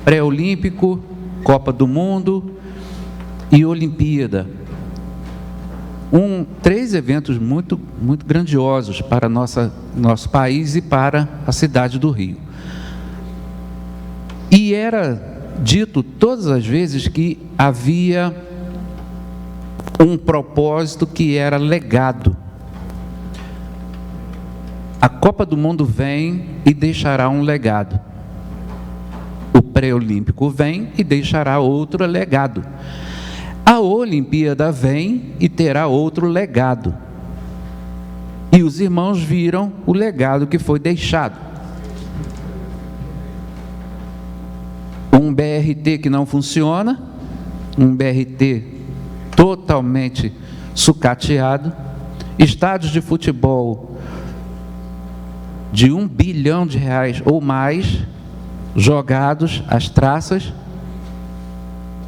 pré-olímpico, Copa do Mundo e Olimpíada. Três eventos muito grandiosos para nosso país e para a cidade do Rio. E era dito todas as vezes que havia um propósito que era legado. A Copa do Mundo vem e deixará um legado. O pré-olímpico vem e deixará outro legado. A Olimpíada vem e terá outro legado. E os irmãos viram o legado que foi deixado. Um BRT que não funciona, um BRT totalmente sucateado, estádios de futebol de R$1 bilhão ou mais, jogados às traças,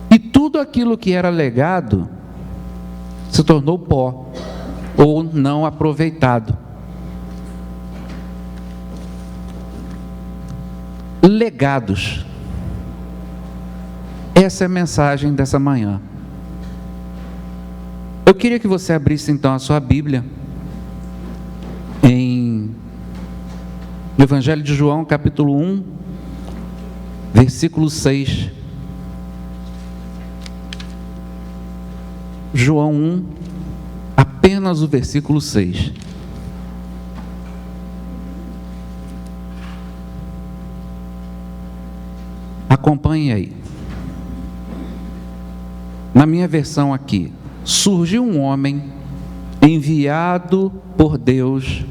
e tudo aquilo que era legado se tornou pó, ou não aproveitado. Legados. Essa é a mensagem dessa manhã. Eu queria que você abrisse então a sua Bíblia no Evangelho de João, capítulo 1, versículo 6. João 1, apenas o versículo 6. Acompanhe aí. Na minha versão aqui, surgiu um homem enviado por Deus,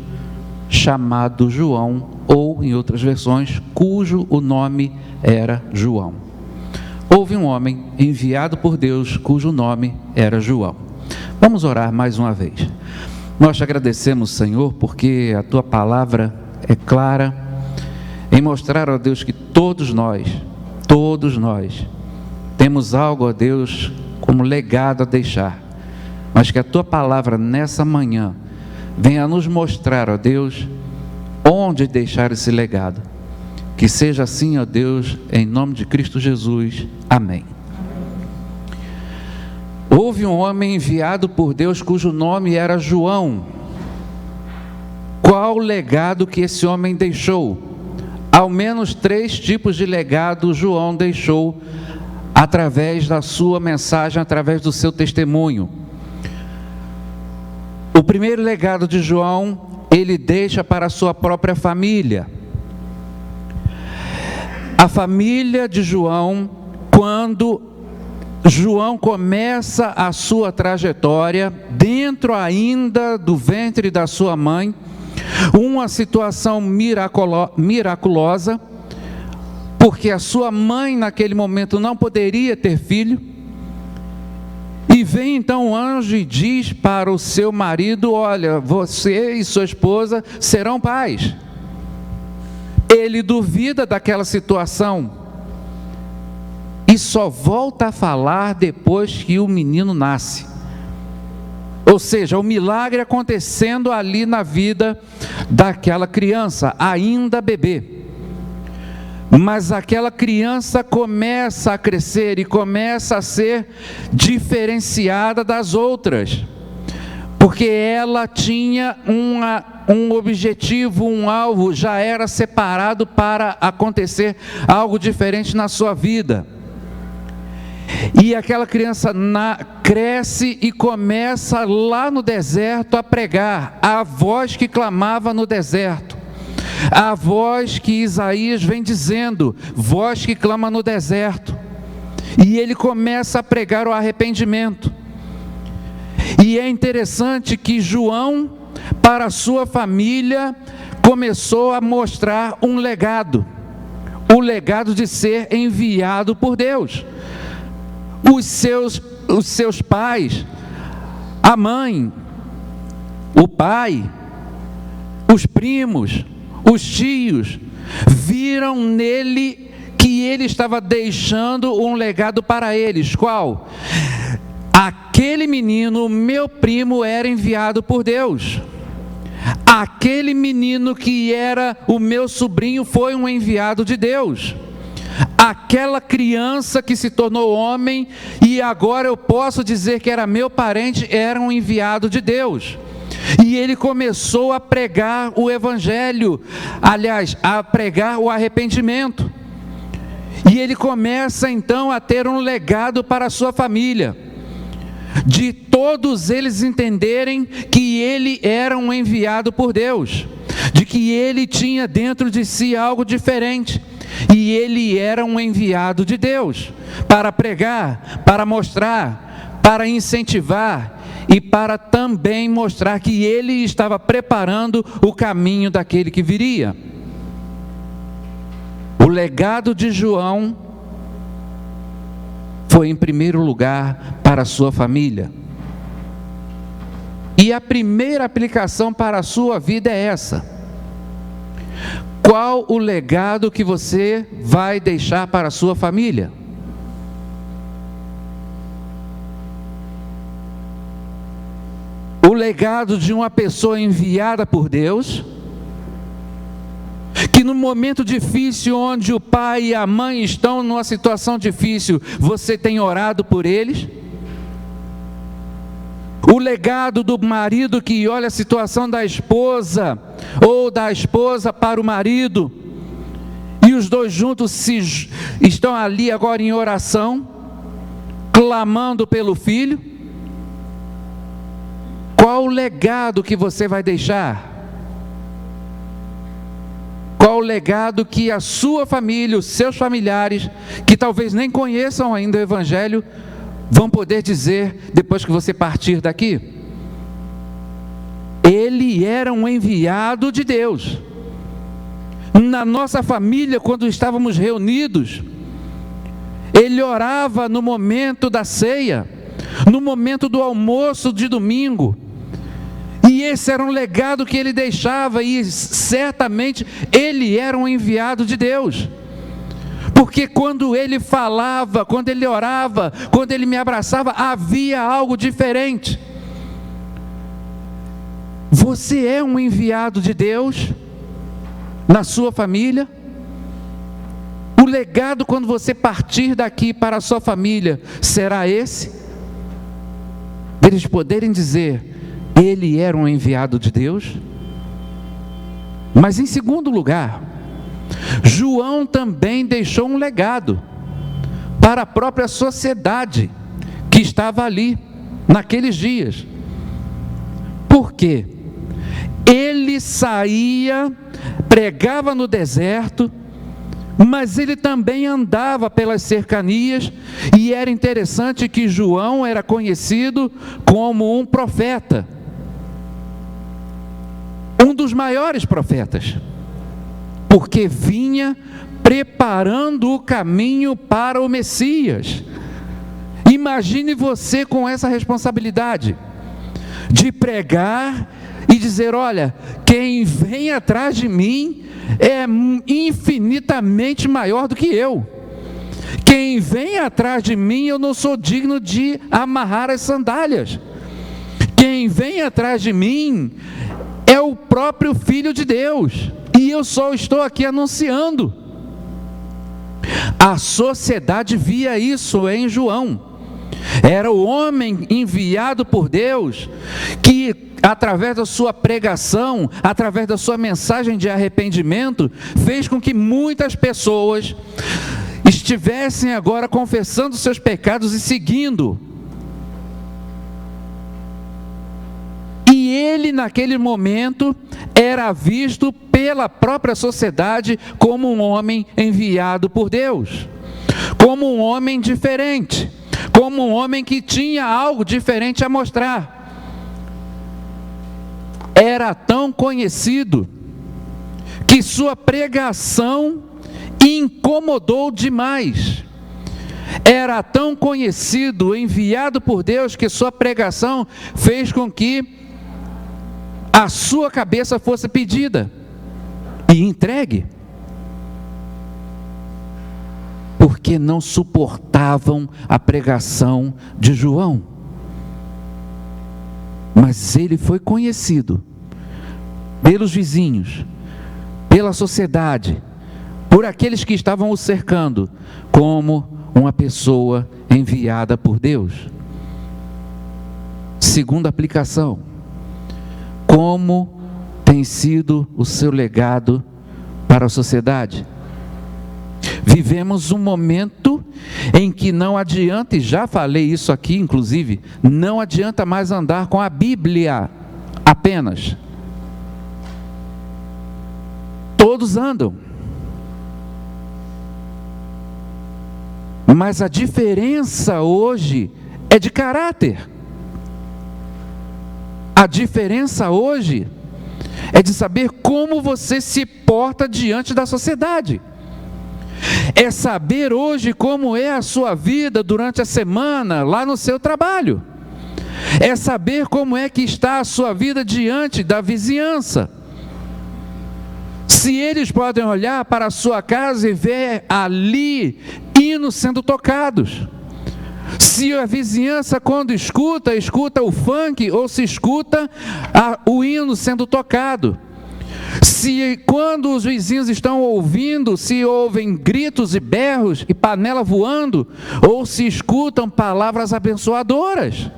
chamado João, ou em outras versões, cujo o nome era João. Houve um homem enviado por Deus, cujo nome era João. Vamos orar mais uma vez. Nós te agradecemos, Senhor, porque a tua palavra é clara em mostrar, ó Deus, que todos nós temos algo, ó Deus, como legado a deixar, mas que a tua palavra nessa manhã venha nos mostrar, ó Deus, onde deixar esse legado. Que seja assim, ó Deus, em nome de Cristo Jesus. Amém. Houve um homem enviado por Deus cujo nome era João. Qual o legado que esse homem deixou? Ao menos 3 tipos de legado João deixou através da sua mensagem, através do seu testemunho. O primeiro legado de João, ele deixa para a sua própria família. A família de João, quando João começa a sua trajetória, dentro ainda do ventre da sua mãe, uma situação miraculosa, porque a sua mãe naquele momento não poderia ter filho, e vem então um anjo e diz para o seu marido: olha, você e sua esposa serão pais. Ele duvida daquela situação e só volta a falar depois que o menino nasce. Ou seja, o milagre acontecendo ali na vida daquela criança, ainda bebê. Mas aquela criança começa a crescer e começa a ser diferenciada das outras, porque ela tinha um objetivo, um alvo, já era separado para acontecer algo diferente na sua vida. E aquela criança cresce e começa lá no deserto a pregar, a voz que clamava no deserto, a voz que Isaías vem dizendo, voz que clama no deserto. E ele começa a pregar o arrependimento. E é interessante que João, para a sua família, começou a mostrar um legado, o legado de ser enviado por Deus. Os seus pais, a mãe, o pai, os primos, os tios, viram nele que ele estava deixando um legado para eles. Qual? Aquele menino, meu primo, era enviado por Deus. Aquele menino que era o meu sobrinho foi um enviado de Deus. aquela criança que se tornou homem e agora eu posso dizer que era meu parente, era um enviado de Deus. E ele começou a pregar o evangelho, aliás, a pregar o arrependimento. E ele começa então a ter um legado para a sua família, de todos eles entenderem que ele era um enviado por Deus, de que ele tinha dentro de si algo diferente, e ele era um enviado de Deus, para pregar, para mostrar, para incentivar, e para também mostrar que ele estava preparando o caminho daquele que viria. O legado de João foi em primeiro lugar para a sua família. E a primeira aplicação para a sua vida é essa: qual o legado que você vai deixar para a sua família? O legado de uma pessoa enviada por Deus, que no momento difícil, onde o pai e a mãe estão numa situação difícil, você tem orado por eles? O legado do marido que olha a situação da esposa, ou da esposa para o marido, e os dois juntos estão ali agora em oração, clamando pelo filho? Qual o legado que você vai deixar? Qual o legado que a sua família, os seus familiares, que talvez nem conheçam ainda o Evangelho, vão poder dizer depois que você partir daqui? Ele era um enviado de Deus. Na nossa família, quando estávamos reunidos, ele orava no momento da ceia, no momento do almoço de domingo. E esse era um legado que ele deixava, e certamente ele era um enviado de Deus. Porque quando ele falava, quando ele orava, quando ele me abraçava, havia algo diferente. Você é um enviado de Deus na sua família? O legado quando você partir daqui para a sua família será esse? Eles poderem dizer: ele era um enviado de Deus? Mas em segundo lugar, João também deixou um legado para a própria sociedade que estava ali naqueles dias. Por quê? Ele saía, pregava no deserto, mas ele também andava pelas cercanias, e era interessante que João era conhecido como um profeta, um dos maiores profetas, porque vinha preparando o caminho para o Messias. Imagine você com essa responsabilidade de pregar e dizer: olha, quem vem atrás de mim é infinitamente maior do que eu. Quem vem atrás de mim, eu não sou digno de amarrar as sandálias. Quem vem atrás de mim é o próprio Filho de Deus, e eu só estou aqui anunciando. A sociedade via isso em João. Era o homem enviado por Deus, que através da sua pregação, através da sua mensagem de arrependimento, fez com que muitas pessoas estivessem agora confessando seus pecados e seguindo. E ele, naquele momento, era visto pela própria sociedade como um homem enviado por Deus, como um homem diferente, como um homem que tinha algo diferente a mostrar. Era tão conhecido que sua pregação incomodou demais. Era tão conhecido, enviado por Deus, que sua pregação fez com que a sua cabeça fosse pedida e entregue, porque não suportavam a pregação de João. Mas ele foi conhecido pelos vizinhos, pela sociedade, por aqueles que estavam o cercando, como uma pessoa enviada por Deus. Segunda aplicação: como tem sido o seu legado para a sociedade? Vivemos um momento em que não adianta, e já falei isso aqui inclusive, não adianta mais andar com a Bíblia apenas. Todos andam, mas a diferença hoje é de caráter. A diferença hoje é de saber como você se porta diante da sociedade. É saber hoje como é a sua vida durante a semana, lá no seu trabalho. É saber como é que está a sua vida diante da vizinhança. Se eles podem olhar para a sua casa e ver ali hinos sendo tocados. Se a vizinhança, quando escuta o funk ou se escuta o hino sendo tocado. Se quando os vizinhos estão ouvindo, se ouvem gritos e berros e panela voando, ou se escutam palavras abençoadoras.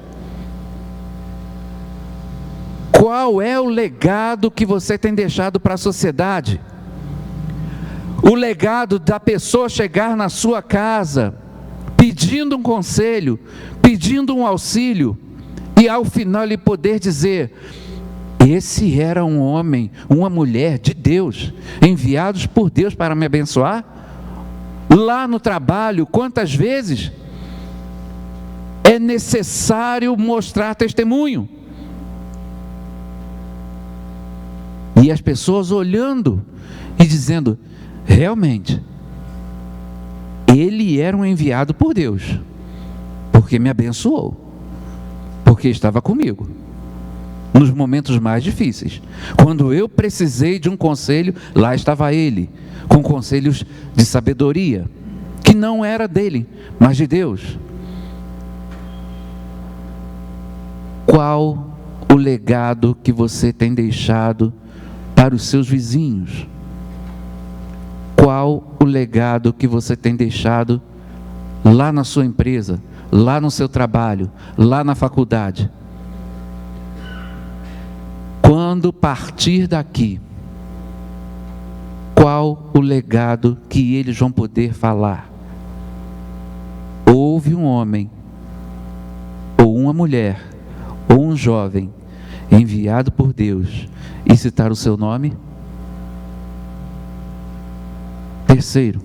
Qual é o legado que você tem deixado para a sociedade? O legado da pessoa chegar na sua casa, pedindo um conselho, pedindo um auxílio, e ao final ele poder dizer: esse era um homem, uma mulher de Deus, enviados por Deus para me abençoar. Lá no trabalho, quantas vezes é necessário mostrar testemunho? E as pessoas olhando e dizendo: realmente, ele era um enviado por Deus, porque me abençoou, porque estava comigo nos momentos mais difíceis. Quando eu precisei de um conselho, lá estava ele, com conselhos de sabedoria, que não era dele, mas de Deus. Qual o legado que você tem deixado para os seus vizinhos? Qual o legado que você tem deixado lá na sua empresa, lá no seu trabalho, lá na faculdade? Quando partir daqui, qual o legado que eles vão poder falar? Houve um homem, ou uma mulher, ou um jovem, enviado por Deus, e citar o seu nome? Terceiro,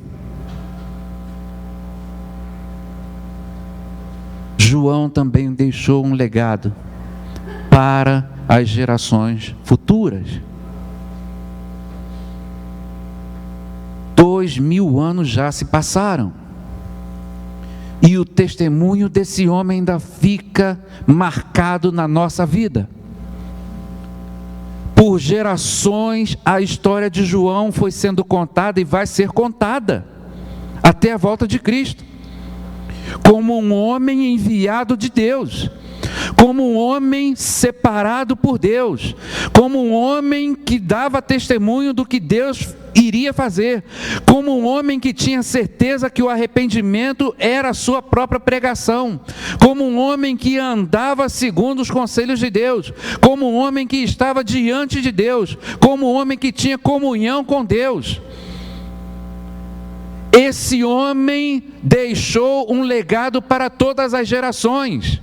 João também deixou um legado para as gerações futuras. 2000 anos já se passaram, e o testemunho desse homem ainda fica marcado na nossa vida. Por gerações a história de João foi sendo contada e vai ser contada até a volta de Cristo, como um homem enviado de Deus, como um homem separado por Deus, como um homem que dava testemunho do que Deus iria fazer, como um homem que tinha certeza que o arrependimento era a sua própria pregação, como um homem que andava segundo os conselhos de Deus, como um homem que estava diante de Deus, como um homem que tinha comunhão com Deus. Esse homem deixou um legado para todas as gerações.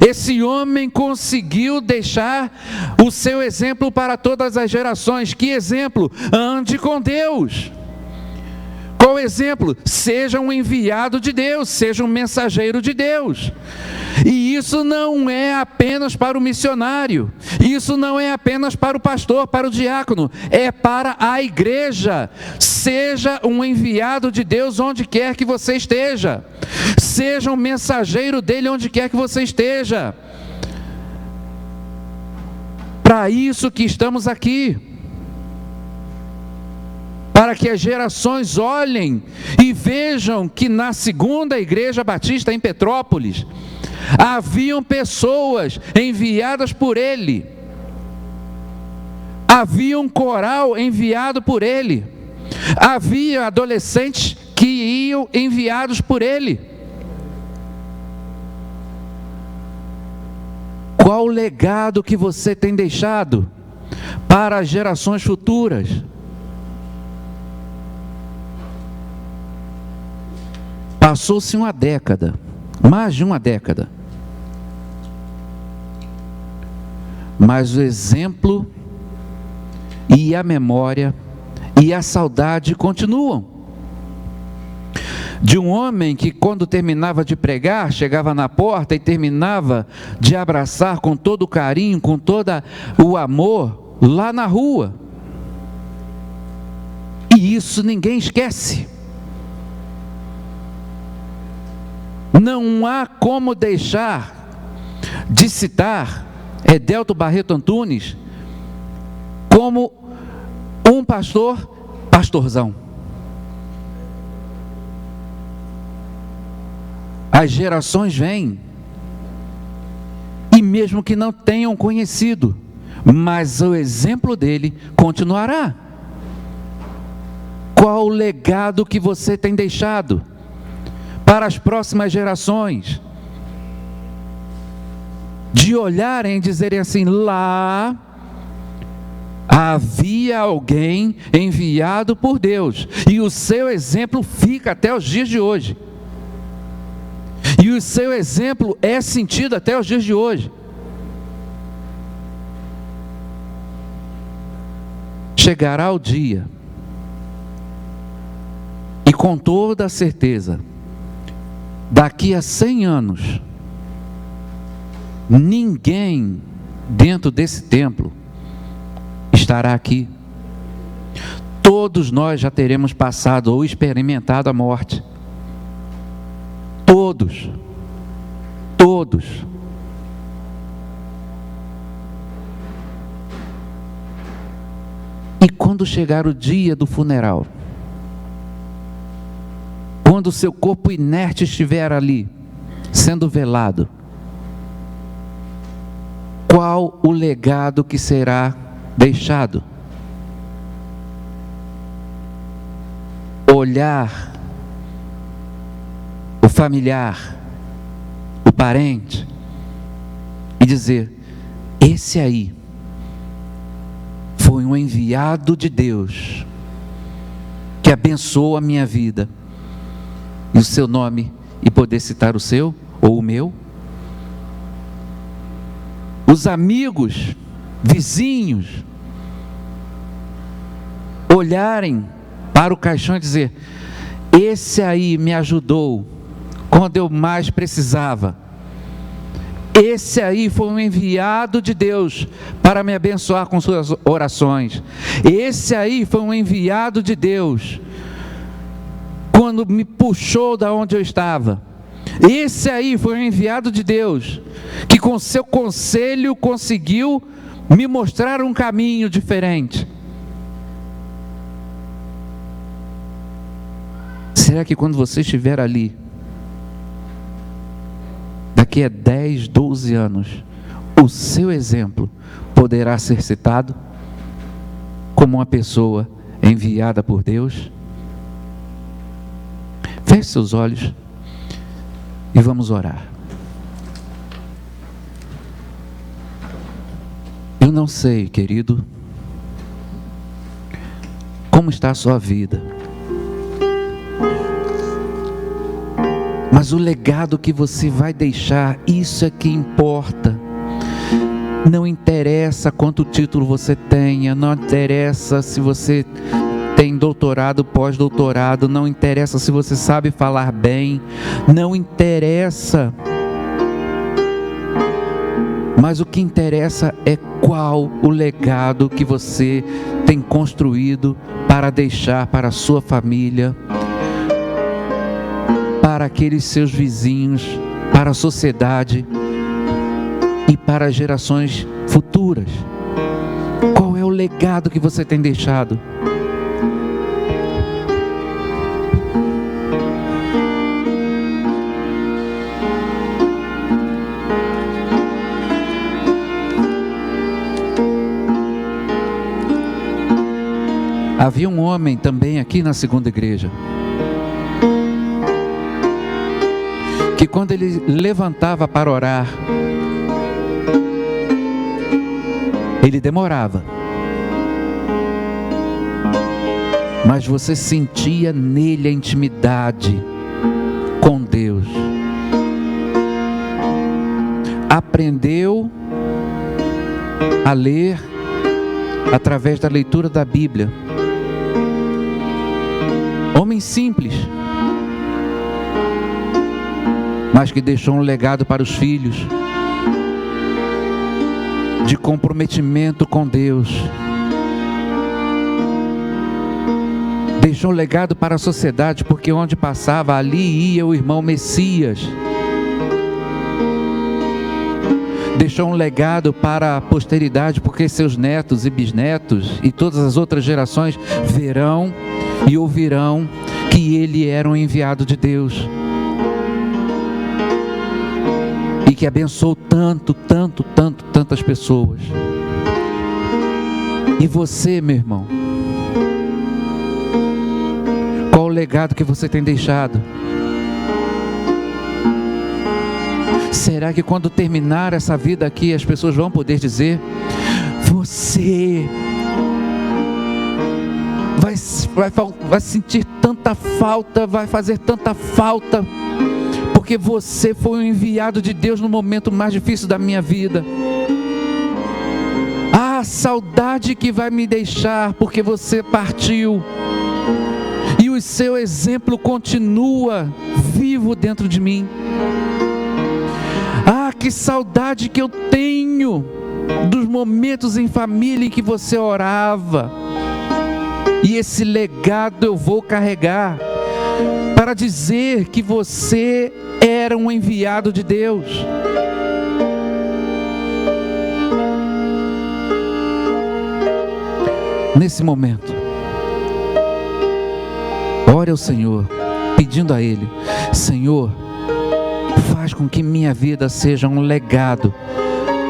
Esse homem conseguiu deixar o seu exemplo para todas as gerações. Que exemplo? Ande com Deus. Qual exemplo? Seja um enviado de Deus, seja um mensageiro de Deus. E isso não é apenas para o missionário, isso não é apenas para o pastor, para o diácono, é para a igreja. Seja um enviado de Deus onde quer que você esteja, seja um mensageiro dele onde quer que você esteja. Para isso que estamos aqui, para que as gerações olhem e vejam que na segunda igreja batista em Petrópolis haviam pessoas enviadas por ele, havia um coral enviado por ele, Havia adolescentes que iam enviados por ele. Qual o legado que você tem deixado para as gerações futuras? Passou-se uma década, mais de uma década, mas o exemplo e a memória e a saudade continuam. De um homem que, quando terminava de pregar, chegava na porta e terminava de abraçar com todo o carinho, com todo o amor, lá na rua. E isso ninguém esquece. Não há como deixar de citar Edelto Barreto Antunes como um pastorzão. As gerações vêm, e mesmo que não tenham conhecido, mas o exemplo dele continuará. Qual o legado que você tem deixado para as próximas gerações? De olharem e dizerem assim: lá havia alguém enviado por Deus, e o seu exemplo fica até os dias de hoje. E o seu exemplo é sentido até os dias de hoje. Chegará o dia, e com toda a certeza, daqui a 100 anos, ninguém dentro desse templo estará aqui. Todos nós já teremos passado ou experimentado a morte. Todos. E quando chegar o dia do funeral, quando o seu corpo inerte estiver ali, sendo velado, qual o legado que será deixado? Olhar o familiar, o parente, e dizer: esse aí foi um enviado de Deus, que abençoou a minha vida, e o seu nome, e poder citar o seu, ou o meu. Os amigos, vizinhos, olharem para o caixão e dizer: esse aí me ajudou quando eu mais precisava. Esse aí foi um enviado de Deus para me abençoar com suas orações. Esse aí foi um enviado de Deus quando me puxou da onde eu estava. Esse aí foi um enviado de Deus que com seu conselho conseguiu me mostrar um caminho diferente. Será que quando você estiver ali, daqui a 10, 12 anos, o seu exemplo poderá ser citado como uma pessoa enviada por Deus? Feche seus olhos e vamos orar. Eu não sei, querido, como está a sua vida, mas o legado que você vai deixar, isso é que importa. Não interessa quanto título você tenha, não interessa se você tem doutorado, pós-doutorado, não interessa se você sabe falar bem, não interessa. Mas o que interessa é qual o legado que você tem construído para deixar para a sua família, para aqueles seus vizinhos, para a sociedade e para as gerações futuras. Qual é o legado que você tem deixado? Havia um homem também aqui na segunda igreja, que quando ele levantava para orar, ele demorava, mas você sentia nele a intimidade com Deus. Aprendeu a ler através da leitura da Bíblia. Homem simples, mas que deixou um legado para os filhos de comprometimento com Deus. Deixou um legado para a sociedade, porque onde passava, ali ia o irmão Messias. Deixou um legado para a posteridade, porque seus netos e bisnetos e todas as outras gerações verão e ouvirão que ele era um enviado de Deus. E que abençoou tantas pessoas. E você, meu irmão, qual o legado que você tem deixado? Será que quando terminar essa vida aqui, as pessoas vão poder dizer: você vai sentir tanta falta, vai fazer tanta falta, porque você foi um enviado de Deus no momento mais difícil da minha vida. Ah, saudade que vai me deixar, porque você partiu, e o seu exemplo continua vivo dentro de mim. Ah, que saudade que eu tenho dos momentos em família em que você orava. E esse legado eu vou carregar para dizer que você era um enviado de Deus. Nesse momento, ore ao Senhor, pedindo a Ele: Senhor, faz com que minha vida seja um legado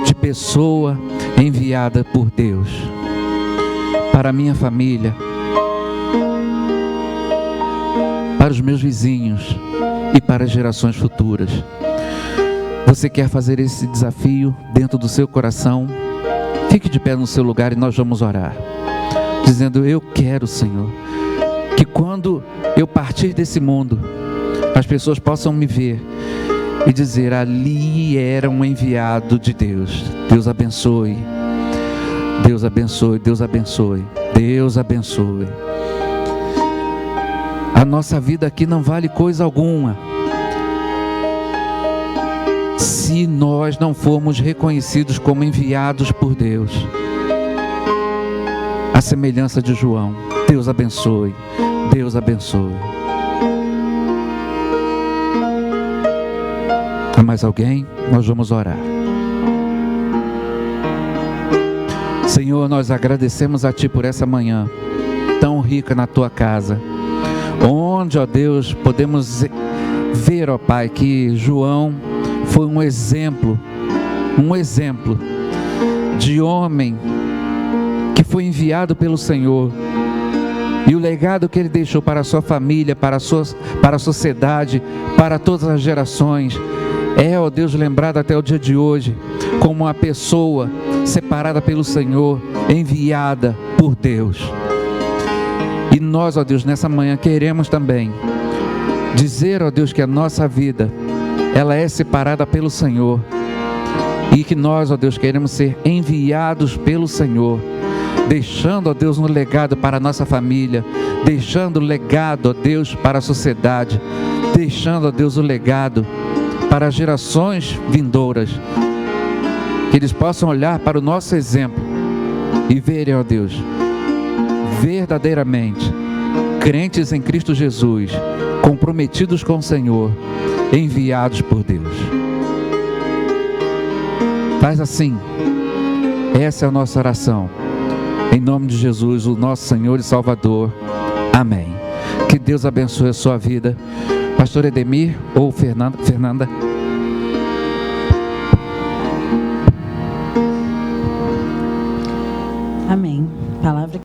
de pessoa enviada por Deus, para a minha família, para os meus vizinhos e para as gerações futuras. Você quer fazer esse desafio dentro do seu coração? Fique de pé no seu lugar e nós vamos orar, dizendo: eu quero, Senhor, que quando eu partir desse mundo, as pessoas possam me ver e dizer: ali era um enviado de Deus. Deus abençoe, Deus abençoe, Deus abençoe, Deus abençoe. A nossa vida aqui não vale coisa alguma se nós não formos reconhecidos como enviados por Deus, a semelhança de João. Deus abençoe, Deus abençoe. Há mais alguém? Nós vamos orar. Senhor, nós agradecemos a Ti por essa manhã tão rica na Tua casa, onde, ó Deus, podemos ver, ó Pai, que João foi um exemplo de homem que foi enviado pelo Senhor, e o legado que ele deixou para a sua família, para a sociedade, para todas as gerações, é, ó Deus, lembrado até o dia de hoje como uma pessoa separada pelo Senhor, enviada por Deus. E nós, ó Deus, nessa manhã queremos também dizer, ó Deus, que a nossa vida, ela é separada pelo Senhor, e que nós, ó Deus, queremos ser enviados pelo Senhor, deixando, ó Deus, um legado para a nossa família, deixando o legado, ó Deus, para a sociedade, deixando, ó Deus, o legado para as gerações vindouras, que eles possam olhar para o nosso exemplo e verem, ó Deus, verdadeiramente crentes em Cristo Jesus, comprometidos com o Senhor, enviados por Deus. Faz assim, essa é a nossa oração, em nome de Jesus, o nosso Senhor e Salvador. Amém. Que Deus abençoe a sua vida. Pastor Edemir ou Fernanda.